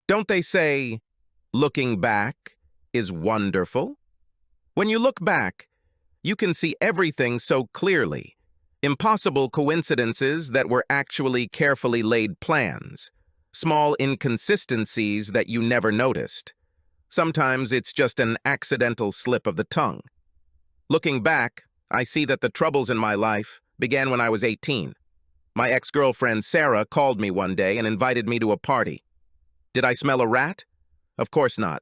Don't they say, looking back is wonderful? When you look back, you can see everything so clearly. Impossible coincidences that were actually carefully laid plans. Small inconsistencies that you never noticed. Sometimes it's just an accidental slip of the tongue. Looking back, I see that the troubles in my life began when I was 18. My ex-girlfriend Sarah called me one day and invited me to a party. Did I smell a rat? Of course not.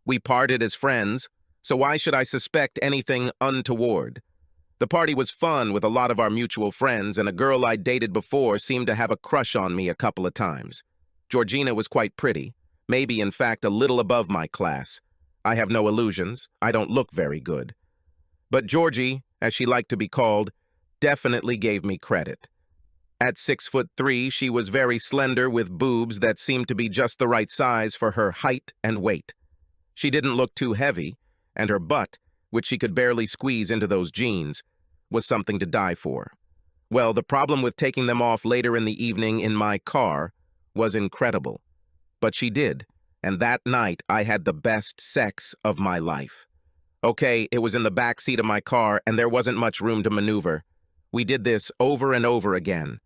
We parted as friends, so why should I suspect anything untoward? The party was fun with a lot of our mutual friends, and a girl I'd dated before seemed to have a crush on me a couple of times. Georgina was quite pretty, maybe in fact a little above my class. I have no illusions, I don't look very good. But Georgie, as she liked to be called, definitely gave me credit. At 6'3", she was very slender with boobs that seemed to be just the right size for her height and weight. She didn't look too heavy, and her butt, which she could barely squeeze into those jeans, was something to die for. Well, the problem with taking them off later in the evening in my car was incredible. But she did, and that night I had the best sex of my life. Okay, it was in the back seat of my car, and there wasn't much room to maneuver. We did this over and over again.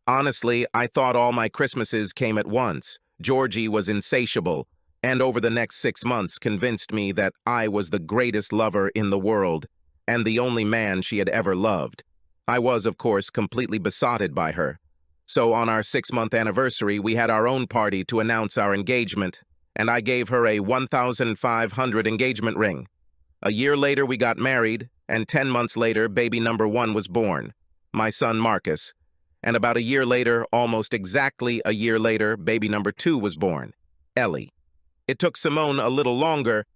Honestly, I thought all my Christmases came at once. Georgie was insatiable, and over the next 6 months convinced me that I was the greatest lover in the world, and the only man she had ever loved. I was, of course, completely besotted by her. So on our 6-month anniversary, we had our own party to announce our engagement, and I gave her a $1,500 engagement ring. A year later, we got married, and 10 months later, baby number 1 was born, my son Marcus. And about a year later, almost exactly a year later, baby number 2 was born, Ellie. It took Simone a little longer,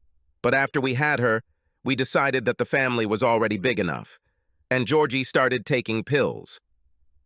but after we had her, we decided that the family was already big enough, and Georgie started taking pills.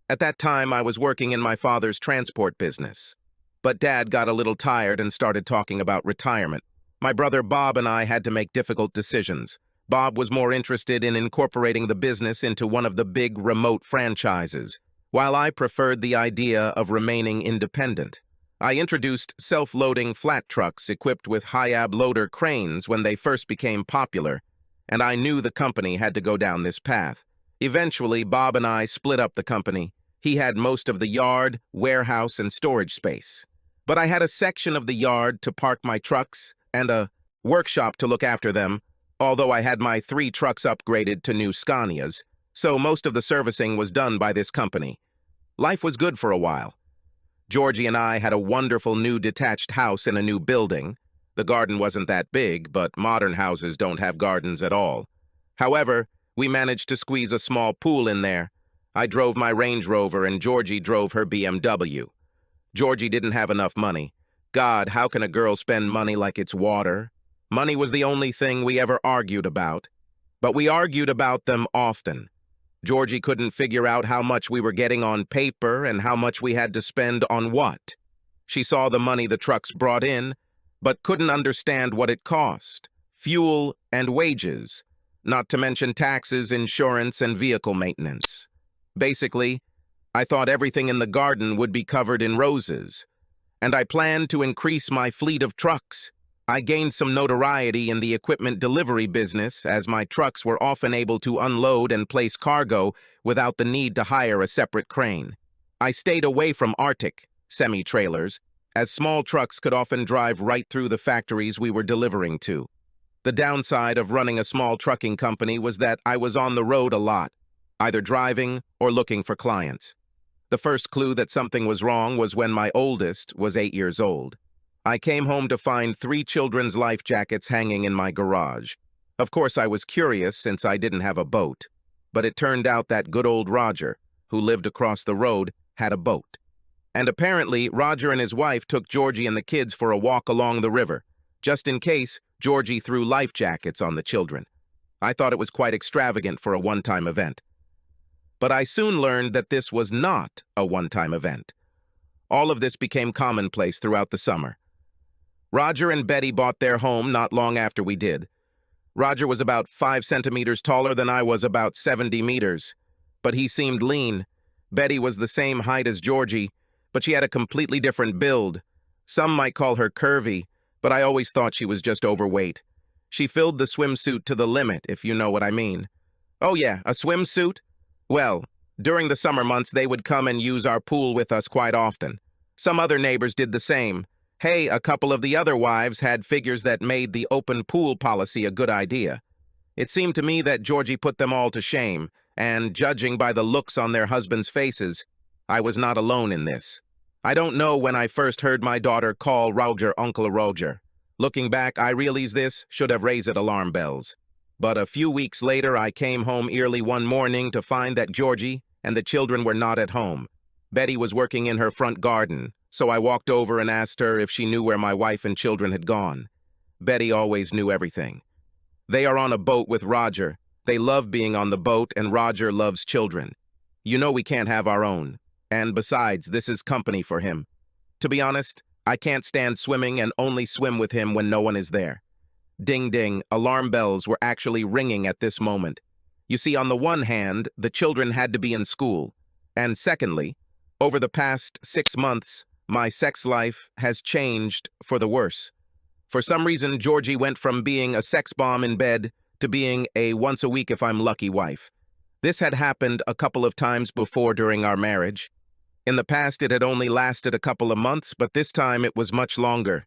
At that time, I was working in my father's transport business. But Dad got a little tired and started talking about retirement. My brother Bob and I had to make difficult decisions. Bob was more interested in incorporating the business into one of the big remote franchises, while I preferred the idea of remaining independent. I introduced self-loading flat trucks equipped with high-ab loader cranes when they first became popular, and I knew the company had to go down this path. Eventually, Bob and I split up the company. He had most of the yard, warehouse, and storage space. But I had a section of the yard to park my trucks and a workshop to look after them, although I had my 3 trucks upgraded to new Scanias, so most of the servicing was done by this company. Life was good for a while. Georgie and I had a wonderful new detached house in a new building. The garden wasn't that big, but modern houses don't have gardens at all. However, we managed to squeeze a small pool in there. I drove my Range Rover and Georgie drove her BMW. Georgie didn't have enough money. God, how can a girl spend money like it's water? Money was the only thing we ever argued about. But we argued about them often. Georgie couldn't figure out how much we were getting on paper and how much we had to spend on what. She saw the money the trucks brought in, but couldn't understand what it cost. Fuel and wages, not to mention taxes, insurance, and vehicle maintenance. Basically, I thought everything in the garden would be covered in roses, and I planned to increase my fleet of trucks. I gained some notoriety in the equipment delivery business, as my trucks were often able to unload and place cargo without the need to hire a separate crane. I stayed away from Arctic semi-trailers, as small trucks could often drive right through the factories we were delivering to. The downside of running a small trucking company was that I was on the road a lot, either driving or looking for clients. The first clue that something was wrong was when my oldest was 8 years old. I came home to find 3 children's life jackets hanging in my garage. Of course, I was curious since I didn't have a boat, but it turned out that good old Roger, who lived across the road, had a boat. And apparently, Roger and his wife took Georgie and the kids for a walk along the river, just in case Georgie threw life jackets on the children. I thought it was quite extravagant for a one-time event. But I soon learned that this was not a one-time event. All of this became commonplace throughout the summer. Roger and Betty bought their home not long after we did. Roger was about 5 centimeters taller than I was, about 70 meters, but he seemed lean. Betty was the same height as Georgie, but she had a completely different build. Some might call her curvy, but I always thought she was just overweight. She filled the swimsuit to the limit, if you know what I mean. Oh yeah, a swimsuit? Well, during the summer months, they would come and use our pool with us quite often. Some other neighbors did the same. Hey, a couple of the other wives had figures that made the open pool policy a good idea. It seemed to me that Georgie put them all to shame, and judging by the looks on their husbands' faces, I was not alone in this. I don't know when I first heard my daughter call Roger Uncle Roger. Looking back, I realize this should have raised alarm bells. But a few weeks later, I came home early one morning to find that Georgie and the children were not at home. Betty was working in her front garden, so I walked over and asked her if she knew where my wife and children had gone. Betty always knew everything. They are on a boat with Roger. They love being on the boat, and Roger loves children. You know we can't have our own. And besides, this is company for him. To be honest, I can't stand swimming and only swim with him when no one is there. Ding ding, alarm bells were actually ringing at this moment. You see, on the one hand, the children had to be in school. And secondly, over the past 6 months, my sex life has changed for the worse. For some reason, Georgie went from being a sex bomb in bed to being a once-a-week-if-I'm-lucky wife. This had happened a couple of times before during our marriage. In the past, it had only lasted a couple of months, but this time it was much longer.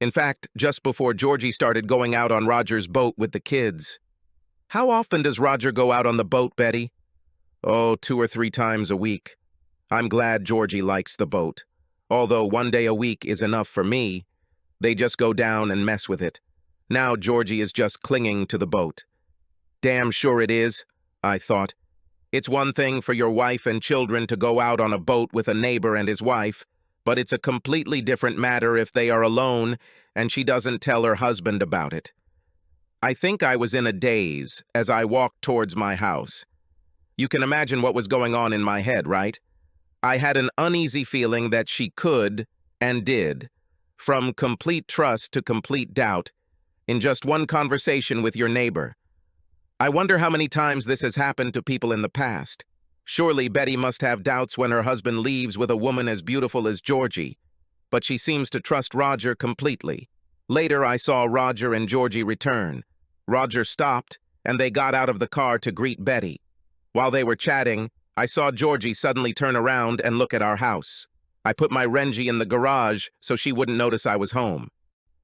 In fact, just before Georgie started going out on Roger's boat with the kids. How often does Roger go out on the boat, Betty? Oh, 2 or 3 times a week. I'm glad Georgie likes the boat. Although 1 day a week is enough for me, they just go down and mess with it. Now Georgie is just clinging to the boat. Damn sure it is, I thought. It's one thing for your wife and children to go out on a boat with a neighbor and his wife, but it's a completely different matter if they are alone and she doesn't tell her husband about it. I think I was in a daze as I walked towards my house. You can imagine what was going on in my head, right? I had an uneasy feeling that she could, and did, from complete trust to complete doubt, in just one conversation with your neighbor. I wonder how many times this has happened to people in the past. Surely Betty must have doubts when her husband leaves with a woman as beautiful as Georgie, but she seems to trust Roger completely. Later, I saw Roger and Georgie return. Roger stopped, and they got out of the car to greet Betty. While they were chatting, I saw Georgie suddenly turn around and look at our house. I put my Rengie in the garage so she wouldn't notice I was home.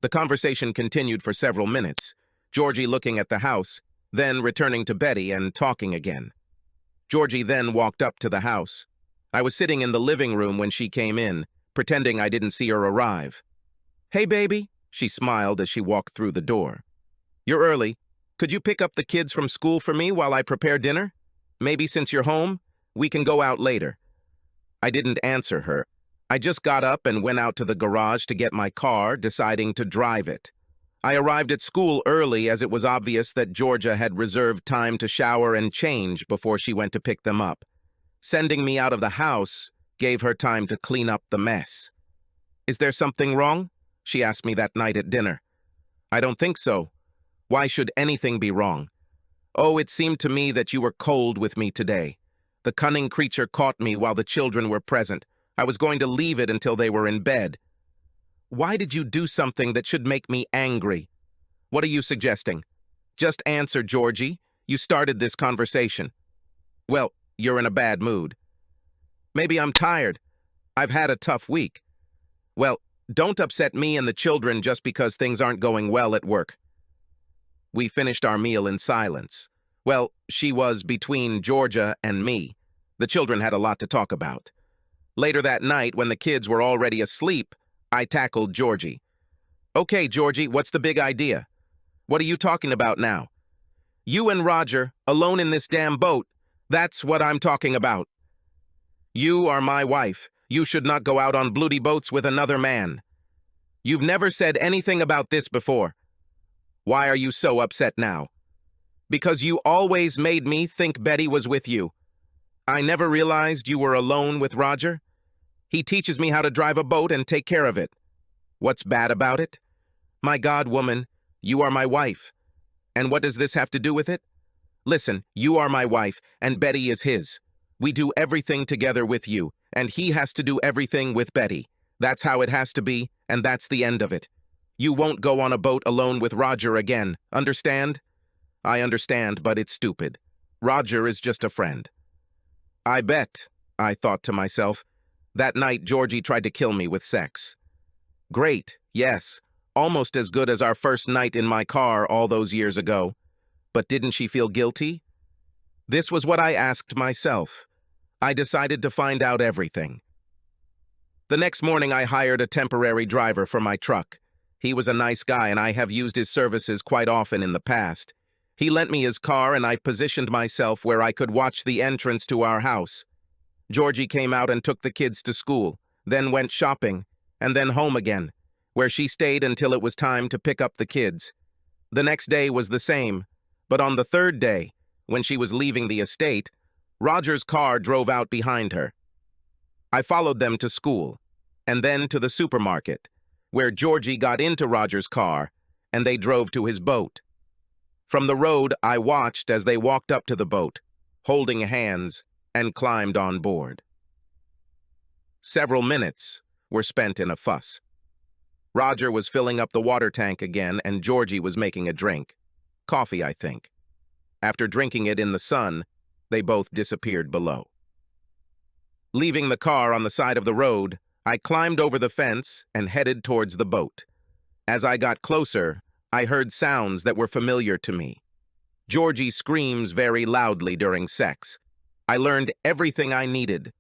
The conversation continued for several minutes, Georgie looking at the house, then returning to Betty and talking again. Georgie then walked up to the house. I was sitting in the living room when she came in, pretending I didn't see her arrive. "Hey, baby," she smiled as she walked through the door. "You're early. Could you pick up the kids from school for me while I prepare dinner? Maybe since you're home, we can go out later." I didn't answer her. I just got up and went out to the garage to get my car, deciding to drive it. I arrived at school early as it was obvious that Georgia had reserved time to shower and change before she went to pick them up. Sending me out of the house gave her time to clean up the mess. "Is there something wrong?" she asked me that night at dinner. "I don't think so. Why should anything be wrong? Oh, it seemed to me that you were cold with me today. The cunning creature caught me while the children were present. I was going to leave it until they were in bed. Why did you do something that should make me angry? What are you suggesting? Just answer, Georgie. You started this conversation." "Well, you're in a bad mood." "Maybe I'm tired. I've had a tough week." "Well, don't upset me and the children just because things aren't going well at work." We finished our meal in silence. Well, she was between Georgia and me. The children had a lot to talk about. Later that night, when the kids were already asleep, I tackled Georgie. "Okay, Georgie, what's the big idea? What are you talking about now?" "You and Roger, alone in this damn boat. That's what I'm talking about. You are my wife. You should not go out on bloody boats with another man. You've never said anything about this before. Why are you so upset now?" "Because you always made me think Betty was with you. I never realized you were alone with Roger. He teaches me how to drive a boat and take care of it. What's bad about it? My God, woman, you are my wife. And what does this have to do with it? Listen, you are my wife, and Betty is his. We do everything together with you, and he has to do everything with Betty. That's how it has to be, and that's the end of it. You won't go on a boat alone with Roger again, understand? I understand, but it's stupid. Roger is just a friend. I bet, I thought to myself, that night Georgie tried to kill me with sex. Great, yes, almost as good as our first night in my car all those years ago. But didn't she feel guilty? This was what I asked myself. I decided to find out everything. The next morning I hired a temporary driver for my truck. He was a nice guy and I have used his services quite often in the past. He lent me his car and I positioned myself where I could watch the entrance to our house. Georgie came out and took the kids to school, then went shopping, and then home again, where she stayed until it was time to pick up the kids. The next day was the same, but on the third day, when she was leaving the estate, Roger's car drove out behind her. I followed them to school, and then to the supermarket, where Georgie got into Roger's car, and they drove to his boat. From the road, I watched as they walked up to the boat, holding hands, and climbed on board. Several minutes were spent in a fuss. Roger was filling up the water tank again, and Georgie was making a drink. Coffee, I think. After drinking it in the sun, they both disappeared below. Leaving the car on the side of the road, I climbed over the fence and headed towards the boat. As I got closer, I heard sounds that were familiar to me. Georgie screams very loudly during sex. I learned everything I needed.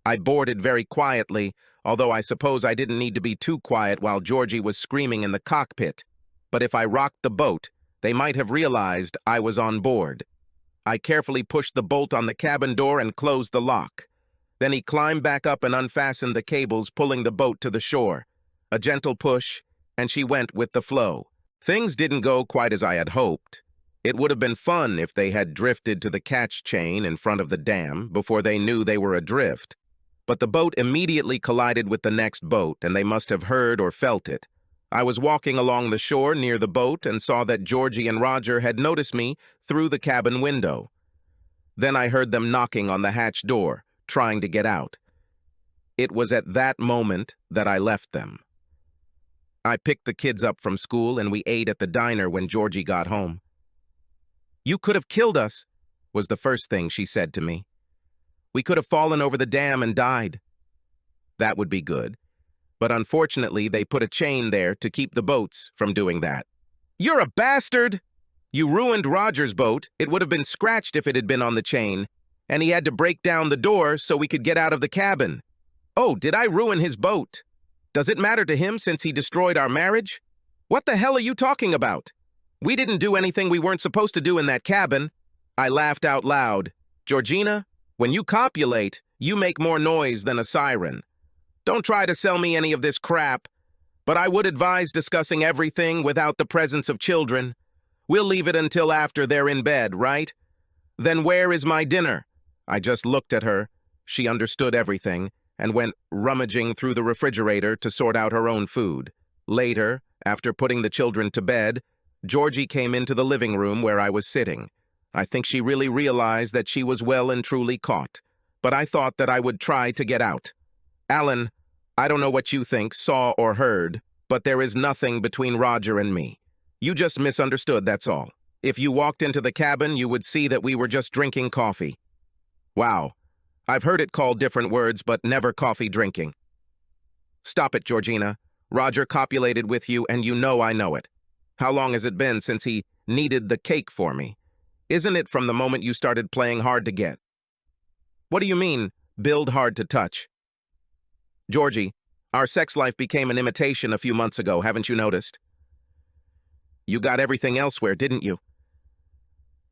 I boarded very quietly, although I suppose I didn't need to be too quiet while Georgie was screaming in the cockpit. But if I rocked the boat, they might have realized I was on board. I carefully pushed the bolt on the cabin door and closed the lock. Then he climbed back up and unfastened the cables, pulling the boat to the shore. A gentle push, and she went with the flow. Things didn't go quite as I had hoped. It would have been fun if they had drifted to the catch chain in front of the dam before they knew they were adrift. But the boat immediately collided with the next boat, and they must have heard or felt it. I was walking along the shore near the boat and saw that Georgie and Roger had noticed me through the cabin window. Then I heard them knocking on the hatch door, trying to get out. It was at that moment that I left them. I picked the kids up from school and we ate at the diner when Georgie got home. "You could have killed us," was the first thing she said to me. "We could have fallen over the dam and died." That would be good. But unfortunately, they put a chain there to keep the boats from doing that. "You're a bastard! You ruined Roger's boat. It would have been scratched if it had been on the chain, and he had to break down the door so we could get out of the cabin. Oh, did I ruin his boat? Does it matter to him since he destroyed our marriage? What the hell are you talking about? We didn't do anything we weren't supposed to do in that cabin." I laughed out loud. "Georgina, when you copulate, you make more noise than a siren. Don't try to sell me any of this crap, but I would advise discussing everything without the presence of children. We'll leave it until after they're in bed, right? Then where is my dinner?" I just looked at her. She understood everything and went rummaging through the refrigerator to sort out her own food. Later, after putting the children to bed, Georgie came into the living room where I was sitting. I think she really realized that she was well and truly caught, but I thought that I would try to get out. "Alan, I don't know what you think, saw, or heard, but there is nothing between Roger and me. You just misunderstood, that's all. If you walked into the cabin, you would see that we were just drinking coffee." Wow, I've heard it called different words, but never coffee drinking. "Stop it, Georgina. Roger copulated with you, and you know I know it. How long has it been since he kneaded the cake for me? Isn't it from the moment you started playing hard to get?" "What do you mean, build hard to touch?" "Georgie, our sex life became an imitation a few months ago, haven't you noticed? You got everything elsewhere, didn't you?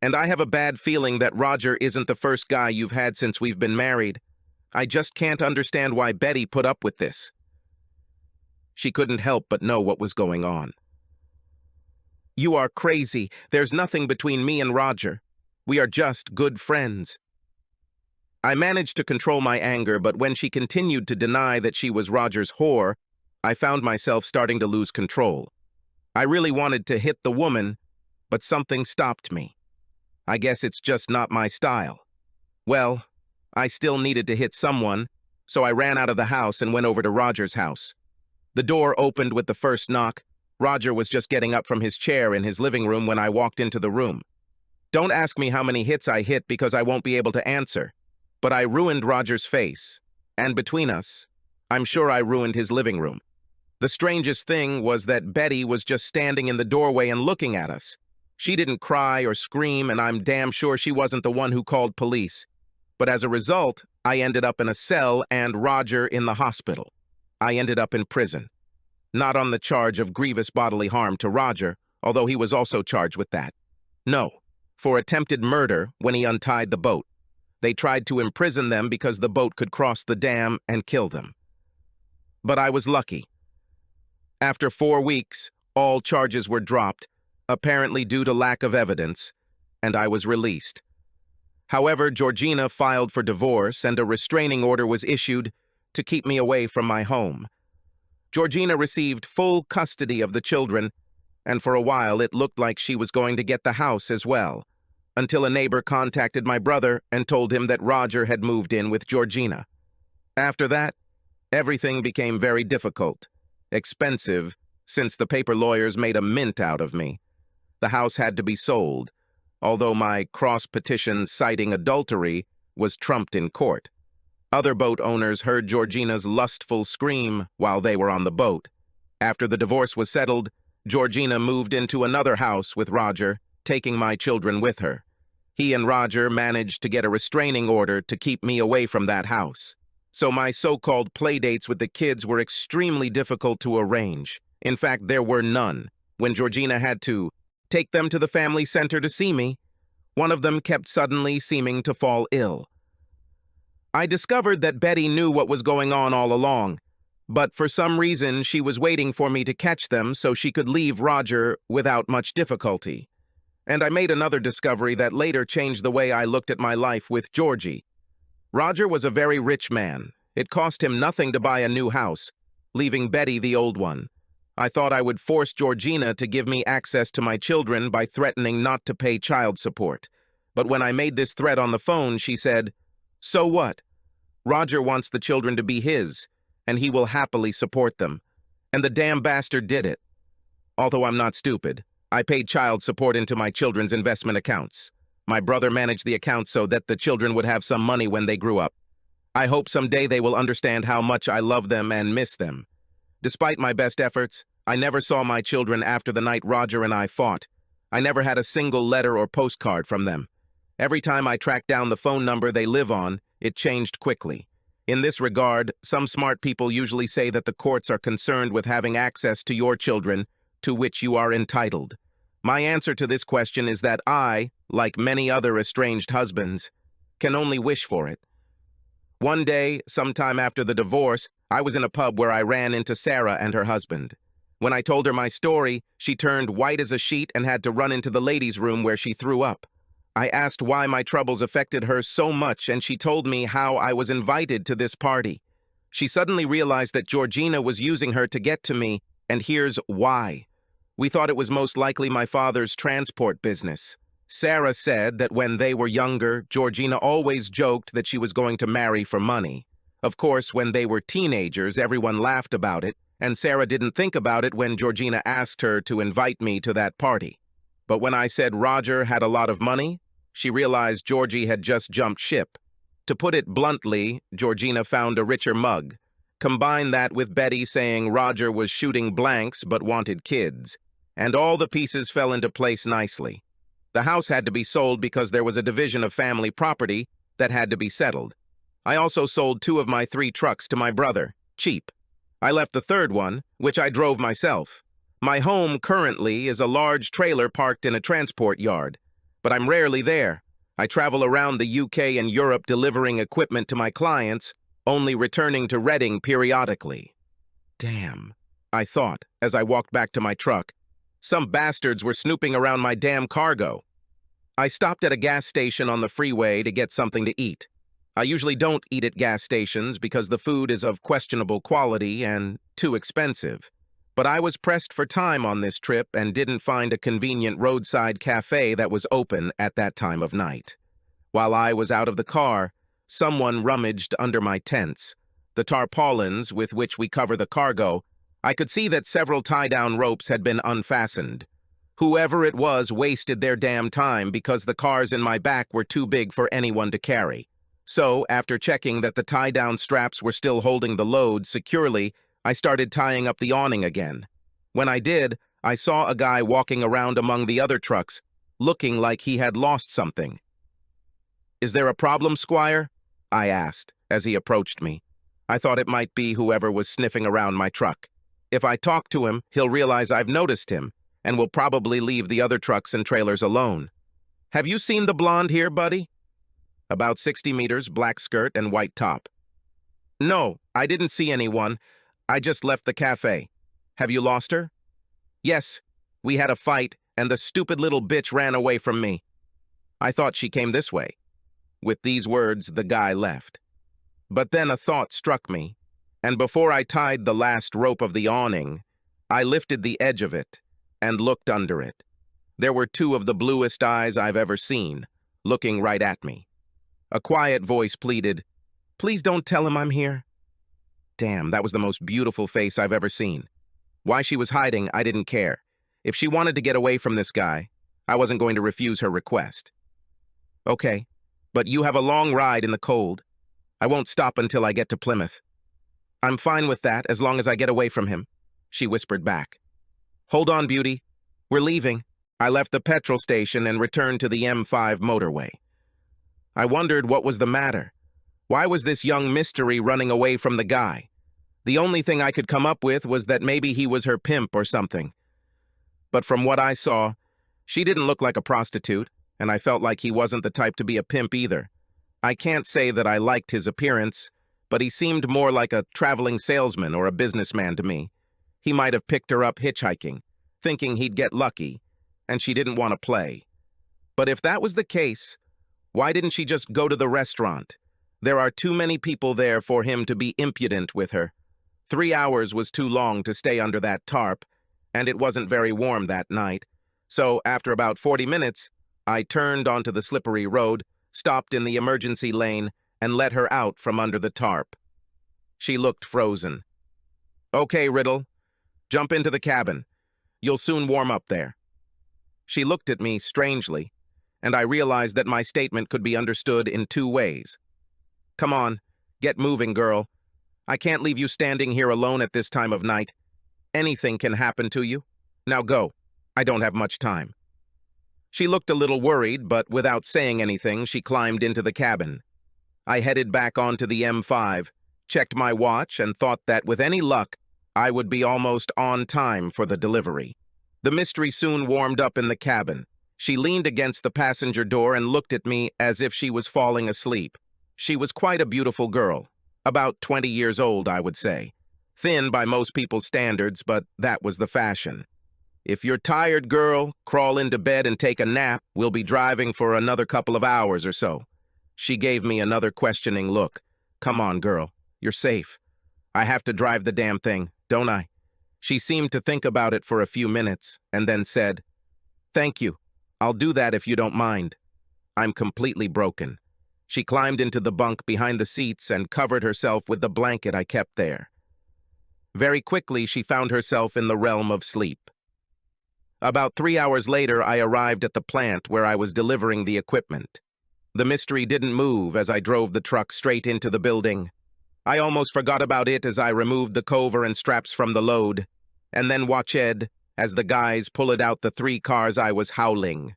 And I have a bad feeling that Roger isn't the first guy you've had since we've been married. I just can't understand why Betty put up with this." She couldn't help but know what was going on. "You are crazy. There's nothing between me and Roger. We are just good friends." I managed to control my anger, but when she continued to deny that she was Roger's whore, I found myself starting to lose control. I really wanted to hit the woman, but something stopped me. I guess it's just not my style. Well, I still needed to hit someone, so I ran out of the house and went over to Roger's house. The door opened with the first knock. Roger was just getting up from his chair in his living room when I walked into the room. Don't ask me how many hits I hit because I won't be able to answer. But I ruined Roger's face. And between us, I'm sure I ruined his living room. The strangest thing was that Betty was just standing in the doorway and looking at us. She didn't cry or scream, and I'm damn sure she wasn't the one who called police. But as a result, I ended up in a cell and Roger in the hospital. I ended up in prison. Not on the charge of grievous bodily harm to Roger, although he was also charged with that. No, for attempted murder when he untied the boat. They tried to imprison them because the boat could cross the dam and kill them. But I was lucky. After 4 weeks, all charges were dropped, apparently due to lack of evidence, and I was released. However, Georgina filed for divorce and a restraining order was issued to keep me away from my home. Georgina received full custody of the children, and for a while it looked like she was going to get the house as well, until a neighbor contacted my brother and told him that Roger had moved in with Georgina. After that, everything became very difficult, expensive, since the paper lawyers made a mint out of me. The house had to be sold, although my cross-petition citing adultery was trumped in court. Other boat owners heard Georgina's lustful scream while they were on the boat. After the divorce was settled, Georgina moved into another house with Roger, taking my children with her. He and Roger managed to get a restraining order to keep me away from that house. So my so-called playdates with the kids were extremely difficult to arrange. In fact, there were none. When Georgina had to take them to the family center to see me, one of them kept suddenly seeming to fall ill. I discovered that Betty knew what was going on all along, but for some reason she was waiting for me to catch them so she could leave Roger without much difficulty. And I made another discovery that later changed the way I looked at my life with Georgie. Roger was a very rich man. It cost him nothing to buy a new house, leaving Betty the old one. I thought I would force Georgina to give me access to my children by threatening not to pay child support. But when I made this threat on the phone, she said, "So what? Roger wants the children to be his, and he will happily support them." And the damn bastard did it. Although I'm not stupid, I paid child support into my children's investment accounts. My brother managed the accounts so that the children would have some money when they grew up. I hope someday they will understand how much I love them and miss them. Despite my best efforts, I never saw my children after the night Roger and I fought. I never had a single letter or postcard from them. Every time I tracked down the phone number they live on, it changed quickly. In this regard, some smart people usually say that the courts are concerned with having access to your children, to which you are entitled. My answer to this question is that I, like many other estranged husbands, can only wish for it. One day, sometime after the divorce, I was in a pub where I ran into Sarah and her husband. When I told her my story, she turned white as a sheet and had to run into the ladies' room where she threw up. I asked why my troubles affected her so much, and she told me how I was invited to this party. She suddenly realized that Georgina was using her to get to me, and here's why. We thought it was most likely my father's transport business. Sarah said that when they were younger, Georgina always joked that she was going to marry for money. Of course, when they were teenagers, everyone laughed about it, and Sarah didn't think about it when Georgina asked her to invite me to that party. But when I said Roger had a lot of money, she realized Georgie had just jumped ship. To put it bluntly, Georgina found a richer mug. Combine that with Betty saying Roger was shooting blanks but wanted kids, and all the pieces fell into place nicely. The house had to be sold because there was a division of family property that had to be settled. I also sold 2 of my 3 trucks to my brother, cheap. I left the third one, which I drove myself. My home currently is a large trailer parked in a transport yard, but I'm rarely there. I travel around the UK and Europe delivering equipment to my clients, only returning to Reading periodically. Damn, I thought as I walked back to my truck. Some bastards were snooping around my damn cargo. I stopped at a gas station on the freeway to get something to eat. I usually don't eat at gas stations because the food is of questionable quality and too expensive. But I was pressed for time on this trip and didn't find a convenient roadside cafe that was open at that time of night. While I was out of the car, someone rummaged under my tents. The tarpaulins with which we cover the cargo I could see that several tie-down ropes had been unfastened. Whoever it was wasted their damn time because the cars in my back were too big for anyone to carry. So, after checking that the tie-down straps were still holding the load securely, I started tying up the awning again. When I did, I saw a guy walking around among the other trucks, looking like he had lost something. "Is there a problem, Squire?" I asked, as he approached me. I thought it might be whoever was sniffing around my truck. If I talk to him, he'll realize I've noticed him, and will probably leave the other trucks and trailers alone. "Have you seen the blonde here, buddy?" "About 60 meters, black skirt and white top." "No, I didn't see anyone. I just left the cafe. Have you lost her?" "Yes, we had a fight, and the stupid little bitch ran away from me. I thought she came this way." With these words, the guy left. But then a thought struck me, and before I tied the last rope of the awning, I lifted the edge of it and looked under it. There were two of the bluest eyes I've ever seen, looking right at me. A quiet voice pleaded, "Please don't tell him I'm here." Damn, that was the most beautiful face I've ever seen. Why she was hiding, I didn't care. If she wanted to get away from this guy, I wasn't going to refuse her request. "Okay, but you have a long ride in the cold. I won't stop until I get to Plymouth." "I'm fine with that, as long as I get away from him," she whispered back. "Hold on, beauty. We're leaving." I left the petrol station and returned to the M5 motorway. I wondered what was the matter. Why was this young mystery running away from the guy? The only thing I could come up with was that maybe he was her pimp or something. But from what I saw, she didn't look like a prostitute, and I felt like he wasn't the type to be a pimp either. I can't say that I liked his appearance, but he seemed more like a traveling salesman or a businessman to me. He might have picked her up hitchhiking, thinking he'd get lucky, and she didn't want to play. But if that was the case, why didn't she just go to the restaurant? There are too many people there for him to be impudent with her. 3 hours was too long to stay under that tarp, and it wasn't very warm that night. So after about 40 minutes, I turned onto the slippery road, stopped in the emergency lane, and let her out from under the tarp. She looked frozen. "Okay, Riddle, jump into the cabin. You'll soon warm up there." She looked at me strangely, and I realized that my statement could be understood in two ways. "Come on, get moving, girl. I can't leave you standing here alone at this time of night. Anything can happen to you. Now go. I don't have much time." She looked a little worried, but without saying anything, she climbed into the cabin. I headed back onto the M5, checked my watch, and thought that with any luck, I would be almost on time for the delivery. The mystery soon warmed up in the cabin. She leaned against the passenger door and looked at me as if she was falling asleep. She was quite a beautiful girl, about 20 years old, I would say. Thin by most people's standards, but that was the fashion. "If you're tired, girl, crawl into bed and take a nap. We'll be driving for another couple of hours or so." She gave me another questioning look. "Come on, girl. You're safe. I have to drive the damn thing, don't I?" She seemed to think about it for a few minutes, and then said, "Thank you. I'll do that if you don't mind." I'm completely broken. She climbed into the bunk behind the seats and covered herself with the blanket I kept there. Very quickly, she found herself in the realm of sleep. About 3 hours later, I arrived at the plant where I was delivering the equipment. The mystery didn't move as I drove the truck straight into the building. I almost forgot about it as I removed the cover and straps from the load, and then watched as the guys pulled out the 3 cars I was howling.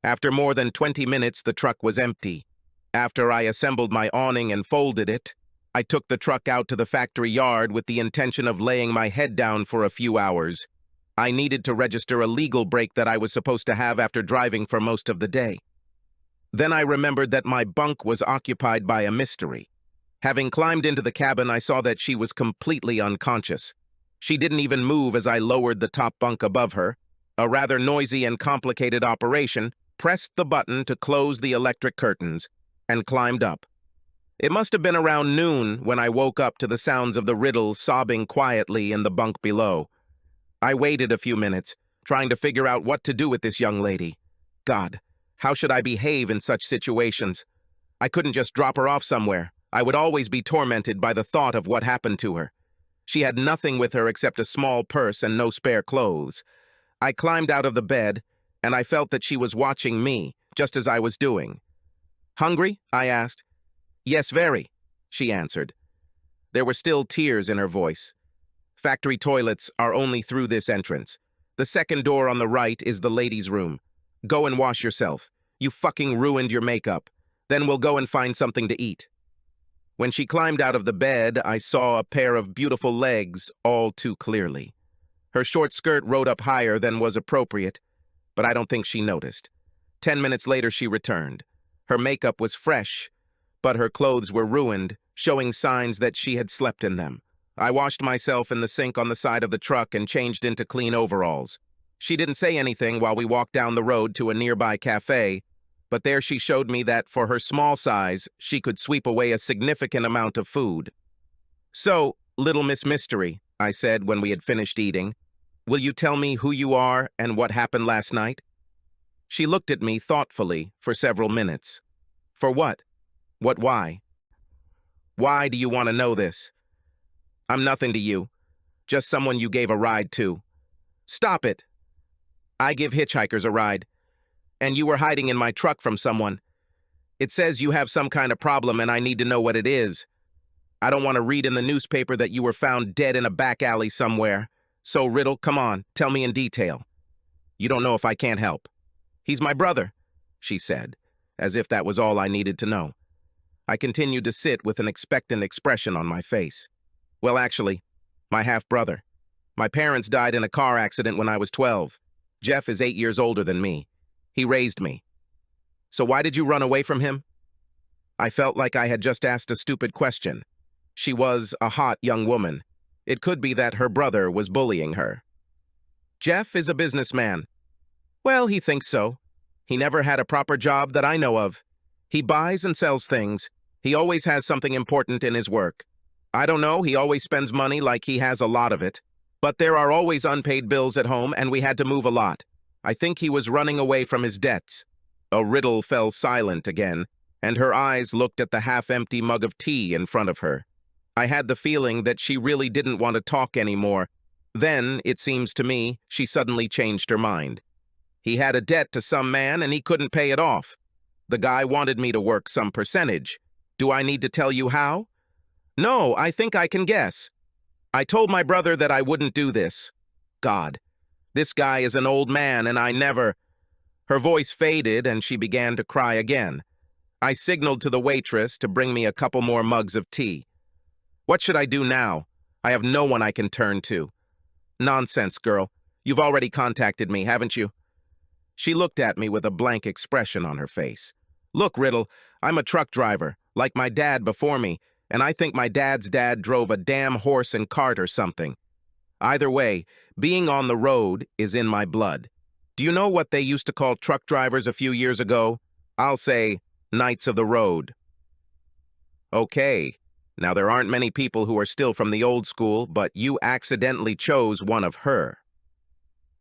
After more than 20 minutes, the truck was empty. After I assembled my awning and folded it, I took the truck out to the factory yard with the intention of laying my head down for a few hours. I needed to register a legal break that I was supposed to have after driving for most of the day. Then I remembered that my bunk was occupied by a mystery. Having climbed into the cabin, I saw that she was completely unconscious. She didn't even move as I lowered the top bunk above her. A rather noisy and complicated operation, pressed the button to close the electric curtains, and climbed up. It must have been around noon when I woke up to the sounds of the Riddle sobbing quietly in the bunk below. I waited a few minutes, trying to figure out what to do with this young lady. God, how should I behave in such situations? I couldn't just drop her off somewhere. I would always be tormented by the thought of what happened to her. She had nothing with her except a small purse and no spare clothes. I climbed out of the bed, and I felt that she was watching me, just as I was doing. "Hungry?" I asked. "Yes, very," she answered. There were still tears in her voice. "Factory toilets are only through this entrance. The second door on the right is the ladies' room. Go and wash yourself. You fucking ruined your makeup. Then we'll go and find something to eat." When she climbed out of the bed, I saw a pair of beautiful legs all too clearly. Her short skirt rode up higher than was appropriate, but I don't think she noticed. 10 minutes later, she returned. Her makeup was fresh, but her clothes were ruined, showing signs that she had slept in them. I washed myself in the sink on the side of the truck and changed into clean overalls. She didn't say anything while we walked down the road to a nearby cafe, but there she showed me that for her small size, she could sweep away a significant amount of food. "So, Little Miss Mystery," I said when we had finished eating, "will you tell me who you are and what happened last night?" She looked at me thoughtfully for several minutes. "For what? Why? Why do you want to know this?" "I'm nothing to you. Just someone you gave a ride to." "Stop it. I give hitchhikers a ride. And you were hiding in my truck from someone. It says you have some kind of problem and I need to know what it is. I don't want to read in the newspaper that you were found dead in a back alley somewhere. So, Riddle, come on, tell me in detail. You don't know if I can't help." "He's my brother," she said, as if that was all I needed to know. I continued to sit with an expectant expression on my face. "Well, actually, my half-brother. My parents died in a car accident when I was 12. Jeff is 8 years older than me. He raised me." "So why did you run away from him?" I felt like I had just asked a stupid question. She was a hot young woman. It could be that her brother was bullying her. "Jeff is a businessman." "Well, he thinks so. He never had a proper job that I know of. He buys and sells things. He always has something important in his work. I don't know, he always spends money like he has a lot of it. But there are always unpaid bills at home, and we had to move a lot. I think he was running away from his debts." Riddle fell silent again, and her eyes looked at the half-empty mug of tea in front of her. I had the feeling that she really didn't want to talk anymore. Then, it seems to me, she suddenly changed her mind. "He had a debt to some man and he couldn't pay it off. The guy wanted me to work some percentage. Do I need to tell you how?" "No, I think I can guess. I told my brother that I wouldn't do this. God, this guy is an old man and I never—" Her voice faded and she began to cry again. I signaled to the waitress to bring me a couple more mugs of tea. "What should I do now? I have no one I can turn to." "Nonsense, girl. You've already contacted me, haven't you?" She looked at me with a blank expression on her face. "Look, Riddle, I'm a truck driver, like my dad before me, and I think my dad's dad drove a damn horse and cart or something. Either way, being on the road is in my blood. Do you know what they used to call truck drivers a few years ago? I'll say, Knights of the Road." "Okay. Now there aren't many people who are still from the old school, but you accidentally chose one of her.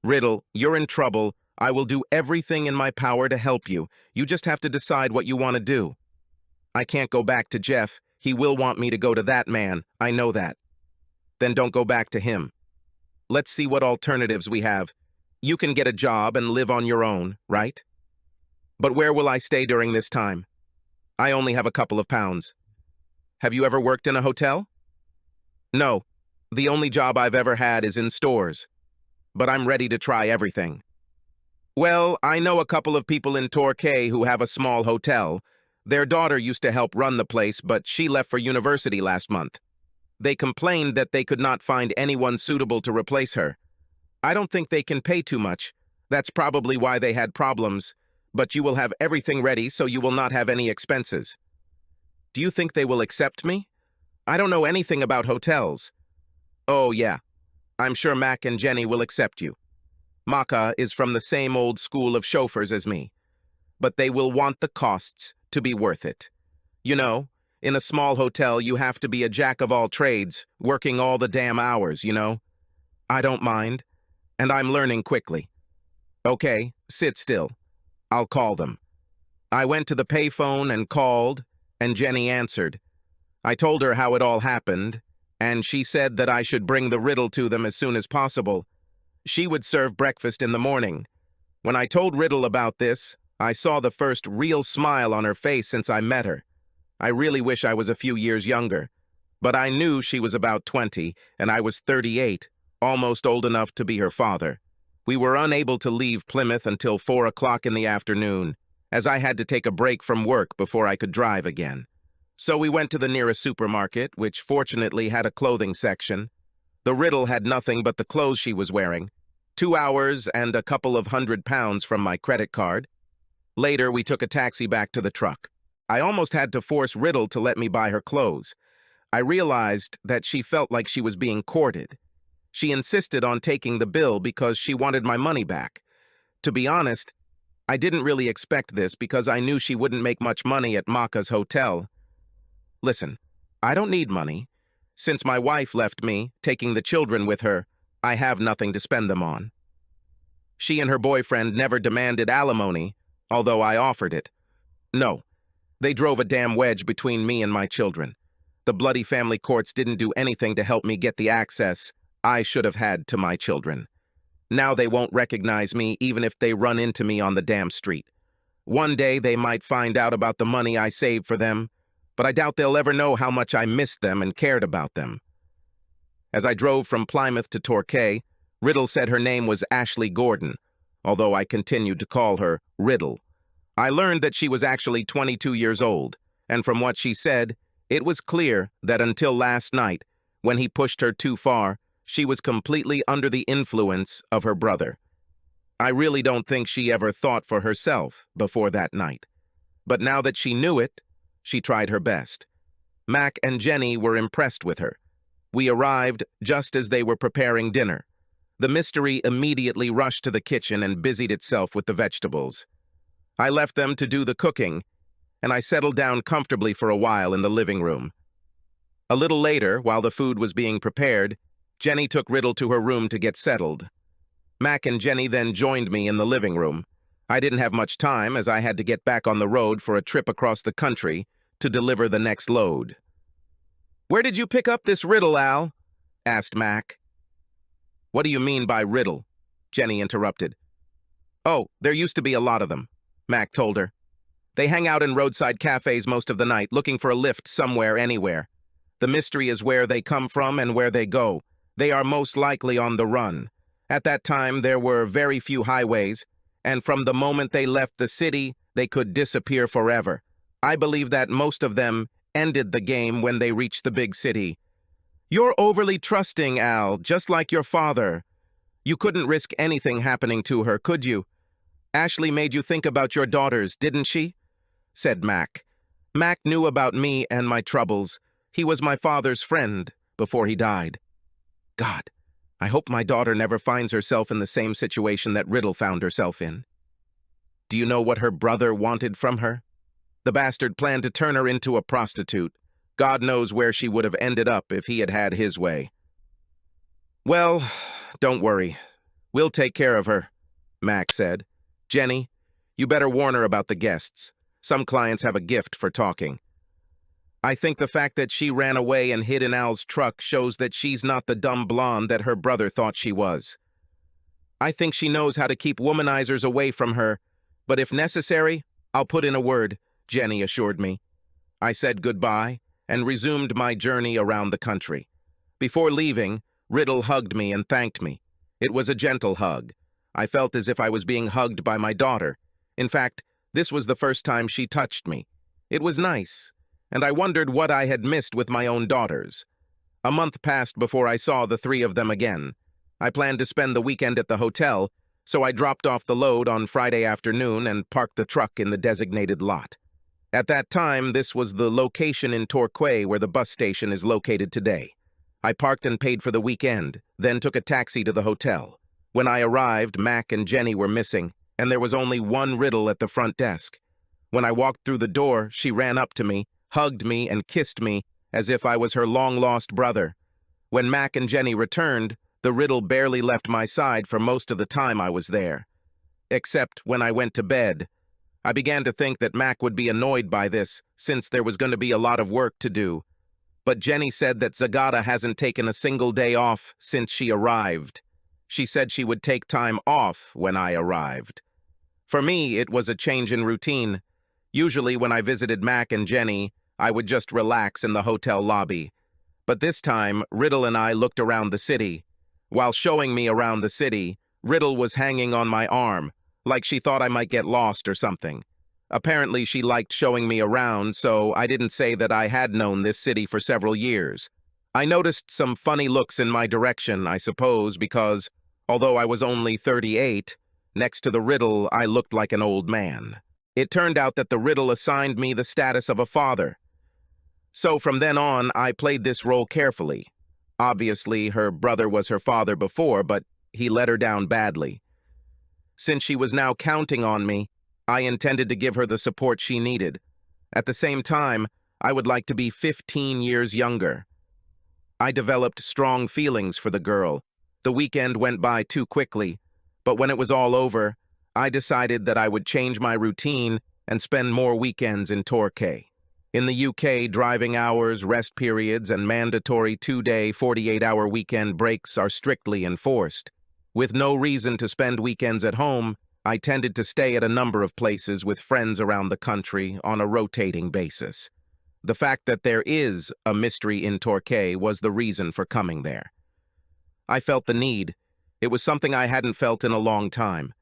Riddle, you're in trouble. I will do everything in my power to help you. You just have to decide what you want to do." "I can't go back to Jeff. He will want me to go to that man. I know that." "Then don't go back to him. Let's see what alternatives we have. You can get a job and live on your own, right? But where will I stay during this time? I only have a couple of pounds. Have you ever worked in a hotel?" "No. The only job I've ever had is in stores. But I'm ready to try everything." "Well, I know a couple of people in Torquay who have a small hotel. Their daughter used to help run the place, but she left for university last month. They complained that they could not find anyone suitable to replace her. I don't think they can pay too much. That's probably why they had problems. But you will have everything ready so you will not have any expenses." "Do you think they will accept me? I don't know anything about hotels." "Oh, yeah. I'm sure Mac and Jenny will accept you. Maka is from the same old school of chauffeurs as me. But they will want the costs to be worth it. You know, in a small hotel, you have to be a jack of all trades, working all the damn hours, you know. I don't mind, and I'm learning quickly." "Okay, sit still. I'll call them." I went to the payphone and called, and Jenny answered. I told her how it all happened, and she said that I should bring the riddle to them as soon as possible. She would serve breakfast in the morning. When I told Riddle about this, I saw the first real smile on her face since I met her. I really wish I was a few years younger, but I knew she was about 20, and I was 38, almost old enough to be her father. We were unable to leave Plymouth until 4 o'clock in the afternoon, as I had to take a break from work before I could drive again. So we went to the nearest supermarket, which fortunately had a clothing section. The riddle had nothing but the clothes she was wearing, 2 hours and a couple of £100 from my credit card. Later, we took a taxi back to the truck. I almost had to force Riddle to let me buy her clothes. I realized that she felt like she was being courted. She insisted on taking the bill because she wanted my money back. To be honest, I didn't really expect this because I knew she wouldn't make much money at Maka's hotel. Listen, I don't need money. Since my wife left me, taking the children with her, I have nothing to spend them on. She and her boyfriend never demanded alimony, although I offered it. No, they drove a damn wedge between me and my children. The bloody family courts didn't do anything to help me get the access I should have had to my children. Now they won't recognize me even if they run into me on the damn street. One day they might find out about the money I saved for them, but I doubt they'll ever know how much I missed them and cared about them. As I drove from Plymouth to Torquay, Riddle said her name was Ashley Gordon, although I continued to call her Riddle. I learned that she was actually 22 years old, and from what she said, it was clear that until last night, when he pushed her too far, she was completely under the influence of her brother. I really don't think she ever thought for herself before that night. But now that she knew it, she tried her best. Mac and Jenny were impressed with her. We arrived just as they were preparing dinner. The mystery immediately rushed to the kitchen and busied itself with the vegetables. I left them to do the cooking, and I settled down comfortably for a while in the living room. A little later, while the food was being prepared, Jenny took Riddle to her room to get settled. Mac and Jenny then joined me in the living room. I didn't have much time as I had to get back on the road for a trip across the country to deliver the next load. "Where did you pick up this riddle, Al?" asked Mac. "What do you mean by riddle?" Jenny interrupted. "Oh, there used to be a lot of them," Mac told her. "They hang out in roadside cafes most of the night, looking for a lift somewhere, anywhere. The mystery is where they come from and where they go. They are most likely on the run. At that time, there were very few highways, and from the moment they left the city, they could disappear forever. I believe that most of them ended the game when they reached the big city. You're overly trusting, Al, just like your father. You couldn't risk anything happening to her, could you? Ashley made you think about your daughters, didn't she?" said Mac. Mac knew about me and my troubles. He was my father's friend before he died. God, I hope my daughter never finds herself in the same situation that Riddle found herself in. Do you know what her brother wanted from her? The bastard planned to turn her into a prostitute. God knows where she would have ended up if he had had his way. "Well, don't worry. We'll take care of her," Mac said. "Jenny, you better warn her about the guests. Some clients have a gift for talking. I think the fact that she ran away and hid in Al's truck shows that she's not the dumb blonde that her brother thought she was. I think she knows how to keep womanizers away from her, but if necessary, I'll put in a word," Jenny assured me. I said goodbye and resumed my journey around the country. Before leaving, Riddle hugged me and thanked me. It was a gentle hug. I felt as if I was being hugged by my daughter. In fact, this was the first time she touched me. It was nice, and I wondered what I had missed with my own daughters. A month passed before I saw the three of them again. I planned to spend the weekend at the hotel, so I dropped off the load on Friday afternoon and parked the truck in the designated lot. At that time, this was the location in Torquay where the bus station is located today. I parked and paid for the weekend, then took a taxi to the hotel. When I arrived, Mac and Jenny were missing, and there was only one Riddle at the front desk. When I walked through the door, she ran up to me, hugged me, and kissed me as if I was her long-lost brother. When Mac and Jenny returned, the Riddle barely left my side for most of the time I was there. Except when I went to bed. I began to think that Mac would be annoyed by this, since there was going to be a lot of work to do. but Jenny said that Zagata hasn't taken a single day off since she arrived. She said she would take time off when I arrived. For me, it was a change in routine. Usually when I visited Mac and Jenny, I would just relax in the hotel lobby. But this time, Riddle and I looked around the city. While showing me around the city, Riddle was hanging on my arm, like she thought I might get lost or something. Apparently, she liked showing me around, so I didn't say that I had known this city for several years. I noticed some funny looks in my direction, I suppose, because, although I was only 38, next to the Riddle, I looked like an old man. It turned out that the Riddle assigned me the status of a father. So from then on, I played this role carefully. Obviously, her brother was her father before, but he let her down badly. Since she was now counting on me, I intended to give her the support she needed. At the same time, I would like to be 15 years younger. I developed strong feelings for the girl. The weekend went by too quickly, but when it was all over, I decided that I would change my routine and spend more weekends in Torquay. In the UK, driving hours, rest periods, and mandatory 2-day, 48-hour weekend breaks are strictly enforced. With no reason to spend weekends at home, I tended to stay at a number of places with friends around the country on a rotating basis. The fact that there is a mystery in Torquay was the reason for coming there. I felt the need. It was something I hadn't felt in a long time.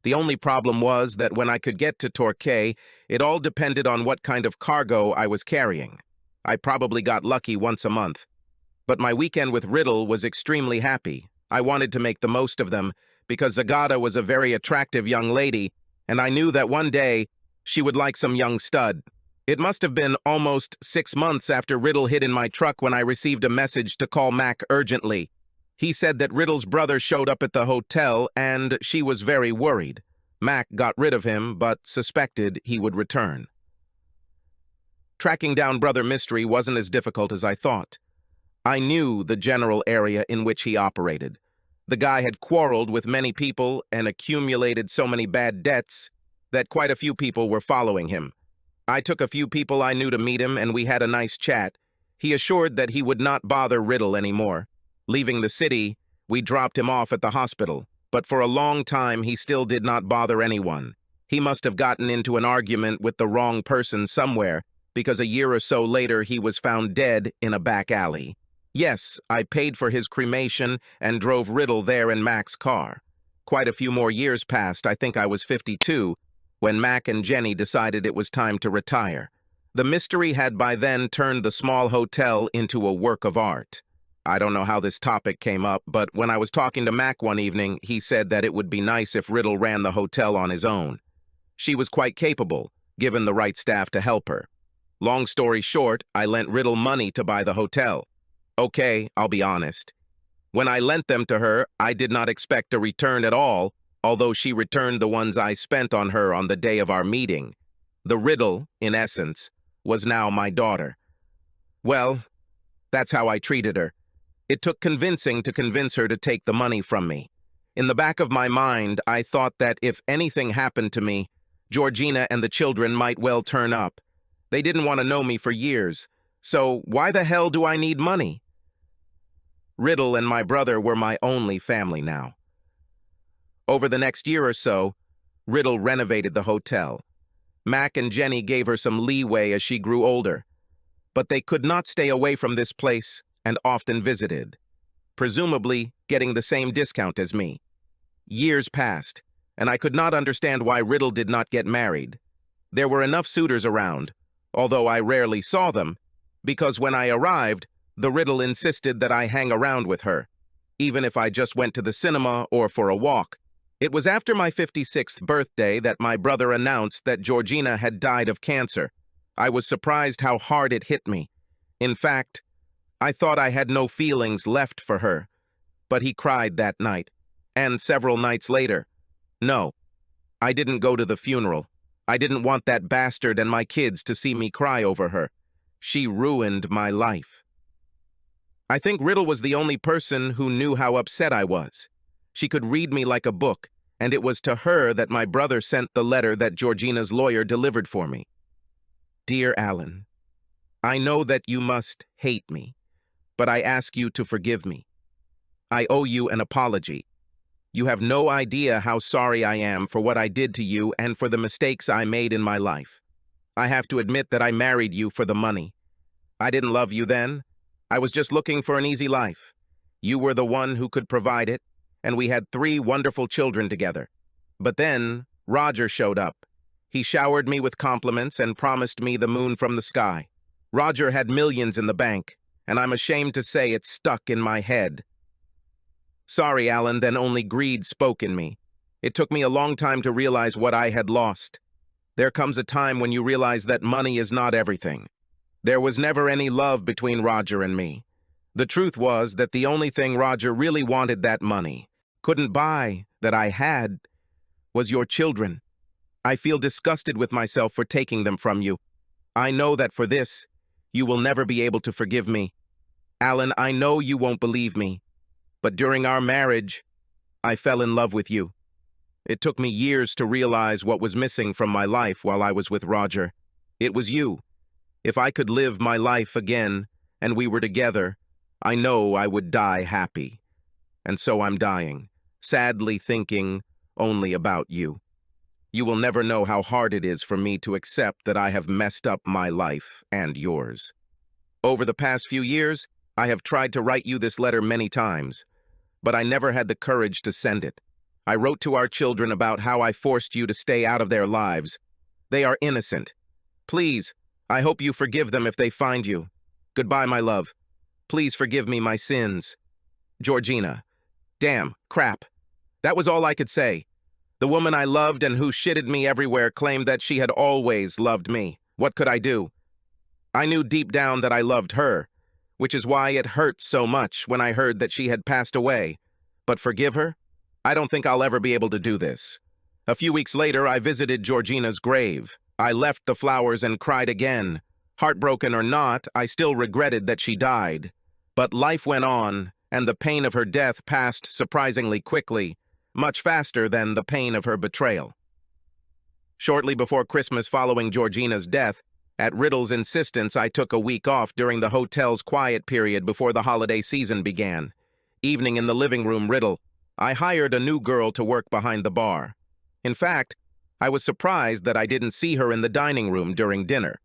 The only problem was that when I could get to Torquay, it all depended on what kind of cargo I was carrying. I probably got lucky once a month. But my weekend with Riddle was extremely happy. I wanted to make the most of them, because Zagata was a very attractive young lady, and I knew that one day she would like some young stud. It must have been almost 6 months after Riddle hid in my truck when I received a message to call Mac urgently. He said that Riddle's brother showed up at the hotel, and she was very worried. Mac got rid of him, but suspected he would return. Tracking down Brother Mystery wasn't as difficult as I thought. I knew the general area in which he operated. The guy had quarreled with many people and accumulated so many bad debts that quite a few people were following him. I took a few people I knew to meet him, and we had a nice chat. He assured that he would not bother Riddle anymore. Leaving the city, we dropped him off at the hospital, but for a long time he still did not bother anyone. He must have gotten into an argument with the wrong person somewhere, because a year or so later he was found dead in a back alley. Yes, I paid for his cremation and drove Riddle there in Mac's car. Quite a few more years passed. I think I was 52, when Mac and Jenny decided it was time to retire. The mystery had by then turned the small hotel into a work of art. I don't know how this topic came up, but when I was talking to Mac one evening, he said that it would be nice if Riddle ran the hotel on his own. She was quite capable, given the right staff to help her. Long story short, I lent Riddle money to buy the hotel. Okay, I'll be honest. When I lent them to her, I did not expect a return at all, although she returned the ones I spent on her on the day of our meeting. The Riddle, in essence, was now my daughter. Well, that's how I treated her. It took convincing to convince her to take the money from me. In the back of my mind, I thought that if anything happened to me, Georgina and the children might well turn up. They didn't want to know me for years, so why the hell do I need money? Riddle and my brother were my only family now. Over the next year or so, Riddle renovated the hotel. Mac and Jenny gave her some leeway as she grew older, but they could not stay away from this place and often visited, presumably getting the same discount as me. Years passed, and I could not understand why Riddle did not get married. There were enough suitors around, although I rarely saw them, because when I arrived, the Riddle insisted that I hang around with her, even if I just went to the cinema or for a walk. It was after my 56th birthday that my brother announced that Georgina had died of cancer. I was surprised how hard it hit me. In fact, I thought I had no feelings left for her. But he cried that night, and several nights later. No, I didn't go to the funeral. I didn't want that bastard and my kids to see me cry over her. She ruined my life. I think Riddle was the only person who knew how upset I was. She could read me like a book, and it was to her that my brother sent the letter that Georgina's lawyer delivered for me. Dear Alan, I know that you must hate me, but I ask you to forgive me. I owe you an apology. You have no idea how sorry I am for what I did to you and for the mistakes I made in my life. I have to admit that I married you for the money. I didn't love you then. I was just looking for an easy life. You were the one who could provide it, and we had 3 wonderful children together. But then, Roger showed up. He showered me with compliments and promised me the moon from the sky. Roger had millions in the bank, and I'm ashamed to say it stuck in my head. Sorry, Alan, then only greed spoke in me. It took me a long time to realize what I had lost. There comes a time when you realize that money is not everything. There was never any love between Roger and me. The truth was that the only thing Roger really wanted that money couldn't buy, that I had, was your children. I feel disgusted with myself for taking them from you. I know that for this, you will never be able to forgive me. Alan, I know you won't believe me, but during our marriage, I fell in love with you. It took me years to realize what was missing from my life while I was with Roger. It was you. If I could live my life again, and we were together, I know I would die happy. And so I'm dying, sadly thinking only about you. You will never know how hard it is for me to accept that I have messed up my life and yours. Over the past few years, I have tried to write you this letter many times, but I never had the courage to send it. I wrote to our children about how I forced you to stay out of their lives. They are innocent. Please, I hope you forgive them if they find you. Goodbye, my love. Please forgive me my sins. Georgina. Damn, crap. That was all I could say. The woman I loved and who shitted me everywhere claimed that she had always loved me. What could I do? I knew deep down that I loved her, which is why it hurt so much when I heard that she had passed away. But forgive her? I don't think I'll ever be able to do this. A few weeks later, I visited Georgina's grave. I left the flowers and cried again. Heartbroken or not, I still regretted that she died. But life went on, and the pain of her death passed surprisingly quickly, much faster than the pain of her betrayal. Shortly before Christmas following Georgina's death, at Riddle's insistence, I took a week off during the hotel's quiet period before the holiday season began. Evening in the living room, Riddle. I hired a new girl to work behind the bar. In fact, I was surprised that I didn't see her in the dining room during dinner.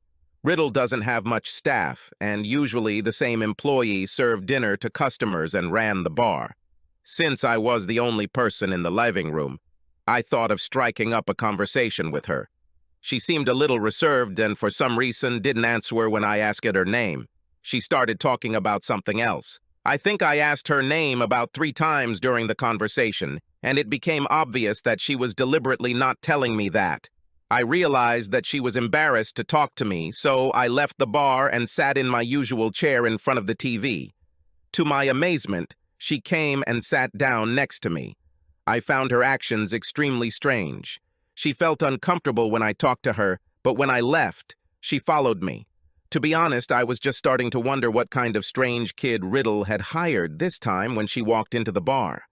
Riddle doesn't have much staff, and usually the same employee served dinner to customers and ran the bar. Since I was the only person in the living room, I thought of striking up a conversation with her. She seemed a little reserved and for some reason didn't answer when I asked her name. She started talking about something else. I think I asked her name about 3 times during the conversation, and it became obvious that she was deliberately not telling me that. I realized that she was embarrassed to talk to me, so I left the bar and sat in my usual chair in front of the TV. To my amazement, she came and sat down next to me. I found her actions extremely strange. She felt uncomfortable when I talked to her, but when I left, she followed me. To be honest, I was just starting to wonder what kind of strange kid Riddle had hired this time when she walked into the bar.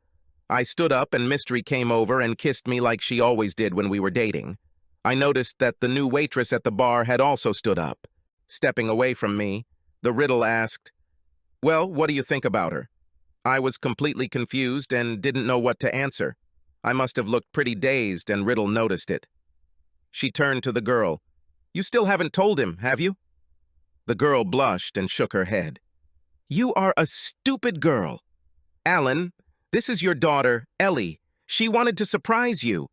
I stood up and Mystery came over and kissed me like she always did when we were dating. I noticed that the new waitress at the bar had also stood up. Stepping away from me, the Riddle asked, "Well, what do you think about her?" I was completely confused and didn't know what to answer. I must have looked pretty dazed, and Riddle noticed it. She turned to the girl. "You still haven't told him, have you?" The girl blushed and shook her head. "You are a stupid girl. Alan, this is your daughter, Ellie. She wanted to surprise you."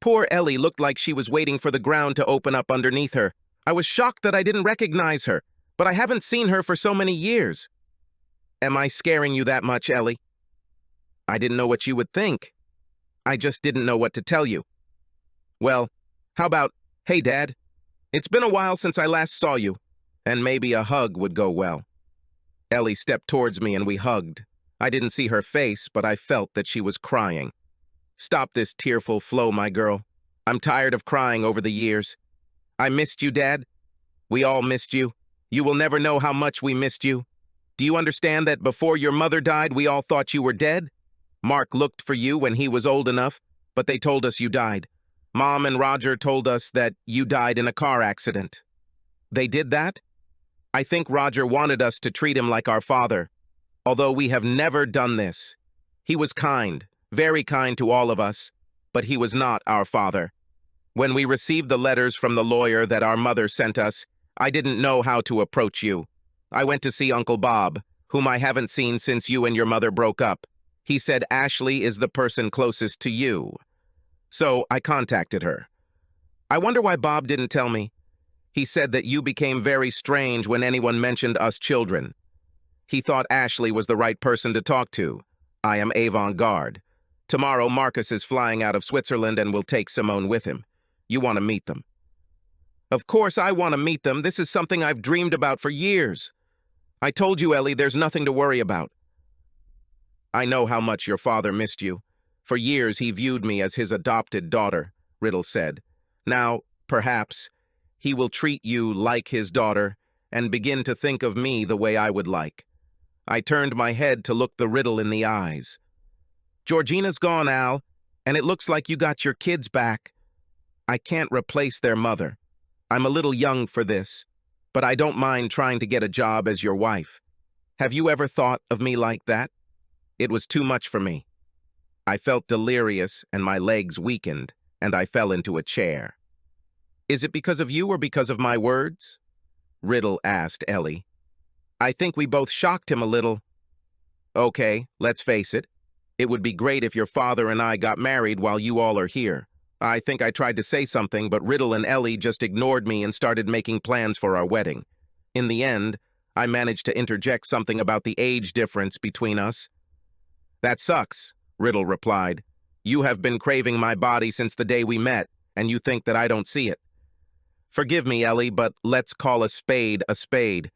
Poor Ellie looked like she was waiting for the ground to open up underneath her. I was shocked that I didn't recognize her, but I haven't seen her for so many years. "Am I scaring you that much, Ellie?" "I didn't know what you would think. I just didn't know what to tell you." "Well, how about, hey, Dad, it's been a while since I last saw you, and maybe a hug would go well." Ellie stepped towards me and we hugged. I didn't see her face, but I felt that she was crying. "Stop this tearful flow, my girl. I'm tired of crying over the years. I missed you, Dad. We all missed you. You will never know how much we missed you. Do you understand that before your mother died, we all thought you were dead? Mark looked for you when he was old enough, but they told us you died. Mom and Roger told us that you died in a car accident." "They did that?" I think Roger wanted us to treat him like our father, although we have never done this. He was kind, very kind to all of us, but he was not our father. When we received the letters from the lawyer that our mother sent us, I didn't know how to approach you. I went to see Uncle Bob, whom I haven't seen since you and your mother broke up. He said Ashley is the person closest to you. So I contacted her. I wonder why Bob didn't tell me. He said that you became very strange when anyone mentioned us children. He thought Ashley was the right person to talk to. I am avant-garde. Tomorrow Marcus is flying out of Switzerland and will take Simone with him. You want to meet them. Of course I want to meet them. This is something I've dreamed about for years. I told you, Ellie, there's nothing to worry about. I know how much your father missed you. For years he viewed me as his adopted daughter, Riddle said. Now, perhaps, he will treat you like his daughter and begin to think of me the way I would like. I turned my head to look the Riddle in the eyes. Georgina's gone, Al, and it looks like you got your kids back. I can't replace their mother. I'm a little young for this, but I don't mind trying to get a job as your wife. Have you ever thought of me like that? It was too much for me. I felt delirious and my legs weakened, and I fell into a chair. Is it because of you or because of my words? Riddle asked Ellie. I think we both shocked him a little. Okay, let's face it. It would be great if your father and I got married while you all are here. I think I tried to say something, but Riddle and Ellie just ignored me and started making plans for our wedding. In the end, I managed to interject something about the age difference between us. That sucks, Riddle replied. You have been craving my body since the day we met, and you think that I don't see it. Forgive me, Ellie, but let's call a spade a spade.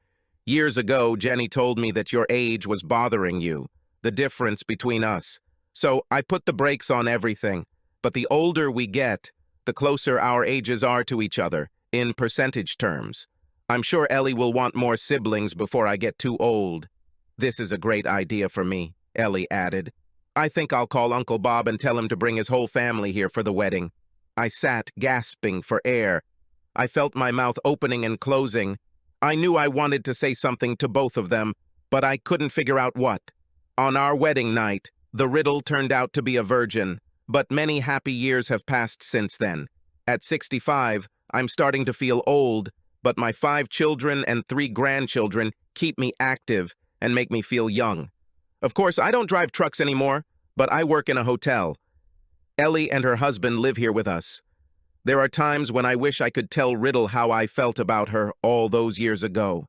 Years ago, Jenny told me that your age was bothering you, the difference between us. So I put the brakes on everything. But the older we get, the closer our ages are to each other, in percentage terms. I'm sure Ellie will want more siblings before I get too old. This is a great idea for me, Ellie added. I think I'll call Uncle Bob and tell him to bring his whole family here for the wedding. I sat gasping for air. I felt my mouth opening and closing. I knew I wanted to say something to both of them, but I couldn't figure out what. On our wedding night, the Riddle turned out to be a virgin. But many happy years have passed since then. At 65, I'm starting to feel old, but my 5 children and 3 grandchildren keep me active and make me feel young. Of course, I don't drive trucks anymore, but I work in a hotel. Ellie and her husband live here with us. There are times when I wish I could tell Riddle how I felt about her all those years ago.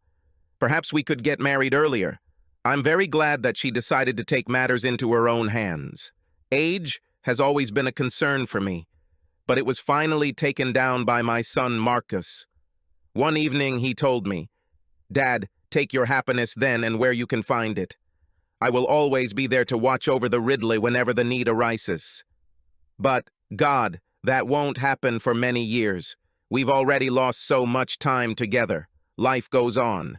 Perhaps we could get married earlier. I'm very glad that she decided to take matters into her own hands. Age has always been a concern for me, but it was finally taken down by my son Marcus. One evening he told me, Dad, take your happiness then and where you can find it. I will always be there to watch over the Ridley whenever the need arises. But, God, that won't happen for many years. We've already lost so much time together. Life goes on.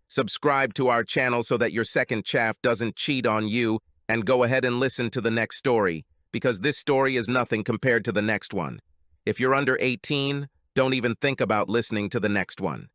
Subscribe to our channel so that your second chaff doesn't cheat on you, and go ahead and listen to the next story, because this story is nothing compared to the next one. If you're under 18, don't even think about listening to the next one.